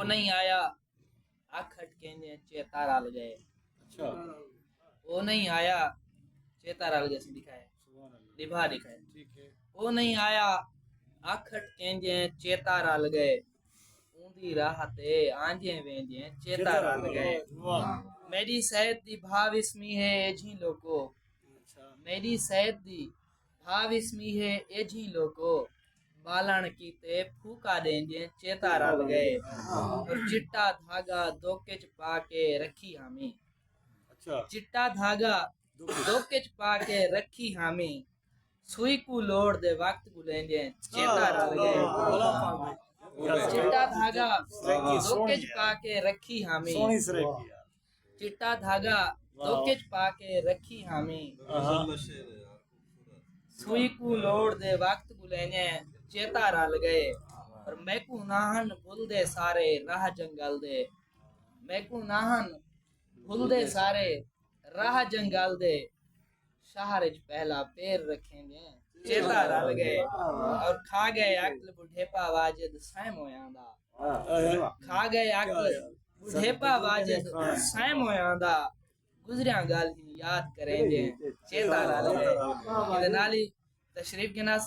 वो नहीं आया अख अटकेंदे चेता रल गए। अच्छा वो नहीं आया चेता रल गए से लिखा है, सुभान अल्लाह। लिभा लिखा है। ठीक है। वो नहीं आया अख अटकेंदे चेता रल गए, ऊंधी राह ते आंजे वेंदे चेता रल गए। वाह। मेरी सेहत दी भाव इसमी है एझी लोको, अच्छा मेरी सेहत दी भाव इसमी है एझी लोको, बालन कीते फूका देंगे चेता रल गए। और चिट्टा धागा धोखे च पा के रखी हमें, अच्छा चिट्टा धागा धोखे च पा के रखी हमें, सुई को लोड़ दे वक्त को लेंगे चेता रल गए। चिट्टा धागा धोखे च पा के रखी हमें, सोनी सरेकी यार। चिट्टा धागा धोखे च पा के रखी हमें, सुई को लोड़ दे वक्त को लेने चेता रल गए। और मैकू नाहन भूल दे सारे राह जंगल दे, मैकू नाहन भूल दे सारे राह जंगल दे, शहर च पहला पैर रखेंगे चेता रल गए। और खा गए अक्ल बुढ़ेपा वाजिद सैम होयांदा, खा गए अक्ल बुढ़ेपा वाजिद सैम होयांदा, गुजरिया गल ही याद करेंगे चेता रल गए। इहदे नाल ही तशरीफ के नाल